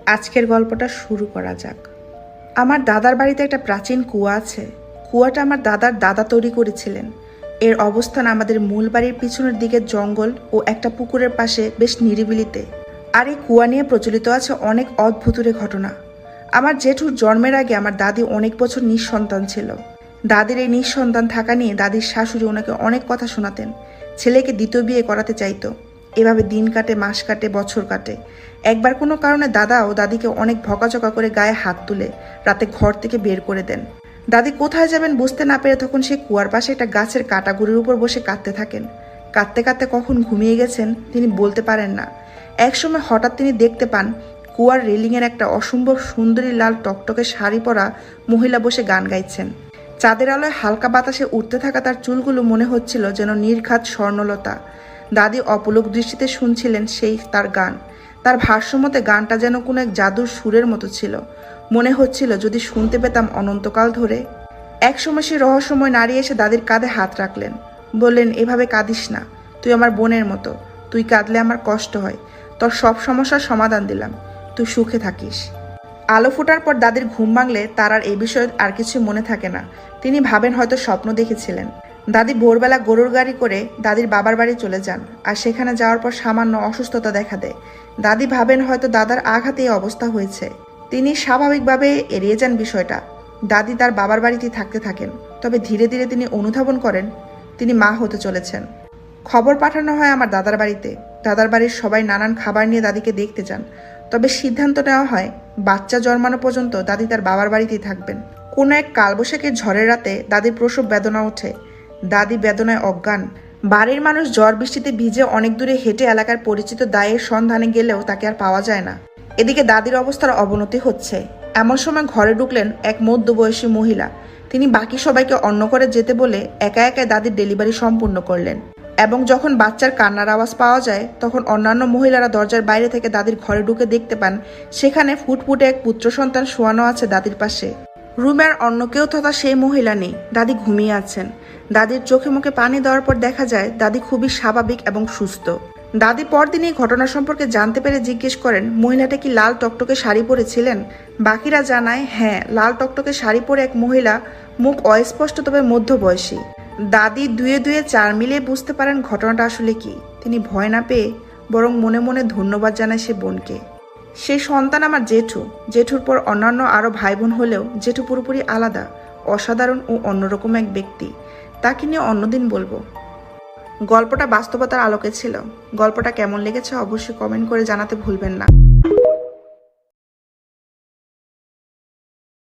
আজকের গল্পটা শুরু করা যাক। আমার দাদার বাড়িতে একটা প্রাচীন কুয়া আছে। কুয়াটা আমার দাদার দাদা তৈরি করেছিলেন। এর অবস্থান আমাদের মূল বাড়ির পিছনের দিকের জঙ্গল ও একটা পুকুরের পাশে বেশ নিরিবিলিতে। আর এই কুয়া নিয়ে প্রচলিত আছে অনেক অদ্ভুতুরে ঘটনা। আমার জেঠুর জন্মের আগে আমার দাদি অনেক বছর নিঃসন্তান ছিল। দাদির এই নিঃসন্তান থাকা নিয়ে দাদির শাশুড়ি ওনাকে অনেক কথা শোনাতেন। ছেলেকে দ্বিতীয় বিয়ে করাতে চাইতো। এভাবে দিন কাটে, মাস কাটে, বছর কাটে। একবার কোনো কারণে দাদা ও দাদিকে অনেক ভকাচকা করে গায়ে হাত তুলে রাতে ঘর থেকে বের করে দেন। দাদি কোথায় যাবেন বুঝতে না পেরে তখন সে কুয়ার পাশে একটা গাছের কাঁটাগুড়ির উপর বসে কাঁদতে থাকেন। কাঁদতে কাঁদতে কখন ঘুমিয়ে গেছেন তিনি বলতে পারেন না। একসময় হঠাৎ তিনি দেখতে পান কুয়ার রেলিংয়ের একটা অসম্ভব সুন্দরী লাল টকটকে শাড়ি পরা মহিলা বসে গান গাইছেন। চাঁদের আলোয় হালকা বাতাসে উঠতে থাকা তার চুলগুলো মনে হচ্ছিল যেন নির্ঘাত স্বর্ণলতা। দাদি অপলক দৃষ্টিতে শুনছিলেন সেই তার গান। তার ভাষ্যমতে গানটা যেন কোনো এক জাদুর সুরের মতো ছিল। মনে হচ্ছিল যদি শুনতে পেতাম অনন্তকাল ধরে। একসময় সে রহস্যময় নারী এসে দাদির কাঁধে হাত রাখলেন। বললেন, এভাবে কাঁদিস না, তুই আমার বোনের মতো। তুই কাঁদলে আমার কষ্ট হয়। তোর সব সমস্যার সমাধান দিলাম, তুই সুখে থাকিস। আলো ফোটার পর দাদির ঘুম ভাঙলে তার আর এ বিষয়ে আর কিছু মনে থাকে না। তিনি ভাবেন হয়তো স্বপ্ন দেখেছিলেন। দাদি ভোরবেলা গরুর গাড়ি করে দাদির বাবার বাড়ি চলে যান। আর সেখানে যাওয়ার পর সামান্য অসুস্থতা দেখা দেয়। দাদি ভাবেন হয়তো দাদার আঘাতে এই অবস্থা হয়েছে। তিনি স্বাভাবিকভাবে এড়িয়ে যান বিষয়টা। দাদি তার বাবার বাড়িতেই থাকতে থাকেন। তবে ধীরে ধীরে তিনি অনুধাবন করেন তিনি মা হতে চলেছেন। খবর পাঠানো হয় আমার দাদার বাড়িতে। দাদার বাড়ির সবাই নানান খাবার নিয়ে দাদিকে দেখতে যান। তবে সিদ্ধান্ত নেওয়া হয় বাচ্চা জন্মানো পর্যন্ত দাদি তার বাবার বাড়িতেই থাকবেন। কোনো এক কালবৈশাখীর ঝড়ের রাতে দাদির প্রসব বেদনা ওঠে। দাদি বেদনায় অজ্ঞান। বাড়ির মানুষ ঝড় বৃষ্টিতে ভিজে অনেক দূরে হেঁটে এলাকার পরিচিত দায়ের সন্ধানে গেলেও তাকে আর পাওয়া যায় না। এদিকে দাদির অবস্থার অবনতি হচ্ছে। এমন সময় ঘরে ঢুকলেন এক মধ্যবয়সী মহিলা। তিনি বাকি সবাইকে অন্য করে যেতে বলে একা একাই দাদির ডেলিভারি সম্পূর্ণ করলেন। এবং যখন বাচ্চার কান্নার আওয়াজ পাওয়া যায় তখন অন্যান্য মহিলারা দরজার বাইরে থেকে দাদির ঘরে ঢুকে দেখতে পান সেখানে ফুটফুটে এক পুত্র সন্তান শোয়ানো আছে দাদির পাশে। রুমের অন্য কেউ তথা সেই মহিলা নেই। দাদি ঘুমিয়ে আছেন। দাদির চোখে মুখে পানি দেওয়ার পর দেখা যায় দাদি খুবই স্বাভাবিক এবং সুস্থ। দাদি পরদিন এই ঘটনা সম্পর্কে জানতে পেরে জিজ্ঞেস করেন, মহিলাটা কি লাল টকটকে শাড়ি পরেছিলেন? বাকিরা জানায়, হ্যাঁ, লাল টকটকে শাড়ি পরে এক মহিলা, মুখ অস্পষ্ট তবে মধ্যবয়সী। দাদি দুয়ে দুয়ে চার মিলিয়ে বুঝতে পারেন ঘটনাটা আসলে কি। তিনি ভয় না পেয়ে বরং মনে মনে ধন্যবাদ জানায় সে বোনকে। সেই সন্তান আমার জেঠু। জেঠুর পর অন্যান্য আরও ভাই বোন হলেও জেঠু পুরোপুরি আলাদা, অসাধারণ ও অন্যরকম এক ব্যক্তি। তাকে নিয়ে অন্যদিন বলবো। গল্পটা বাস্তবতার আলোকে ছিল। গল্পটা কেমন লেগেছে অবশ্যই কমেন্ট করে জানাতে ভুলবেন না।